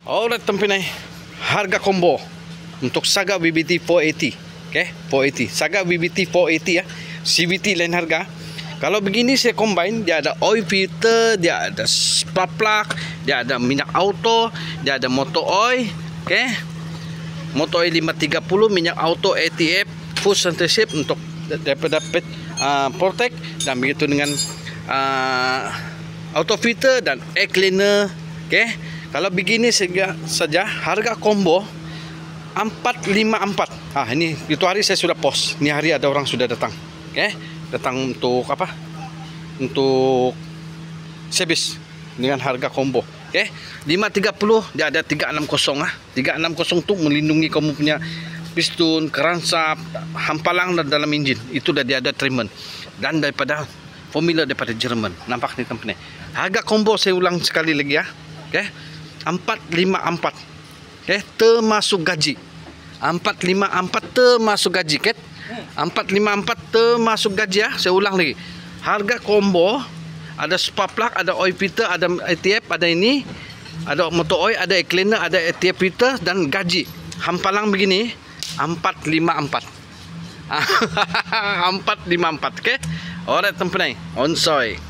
Alright teman-teman, harga combo untuk Saga VBT 480. Okay, 480. Saga VBT 480 ya. CVT lain harga. Kalau begini saya combine, dia ada oil filter, dia ada spark plug, dia ada minyak auto, dia ada motor oil, okay? Motor oil 530, minyak auto ATF, full censorship untuk daripada protect, dan begitu dengan auto filter dan air cleaner, okay? Kalau begini saja harga combo 454. Ini itu hari saya sudah post. Ini hari ada orang sudah datang. Okay? Datang untuk apa? Untuk servis dengan harga combo. Okay? 530 dia ada 360 360 tu melindungi kamu punya piston, keransap, hampalang dan dalam enjin. Itu dah dia ada treatment. Dan daripada formula daripada Jerman. Nampak ni teman-teman. Harga combo saya ulang sekali lagi ya. Okay? 454. Okay, termasuk gaji. 454 termasuk gaji, okay? 454 termasuk gaji ya. Saya ulang lagi. Harga combo ada spark plug, ada oil filter, ada ATF, ada ini, ada motor oil, ada air cleaner, ada ATF filter dan gaji. Hampalang begini 454. 454, okay? Alright teman-teman, onsoi.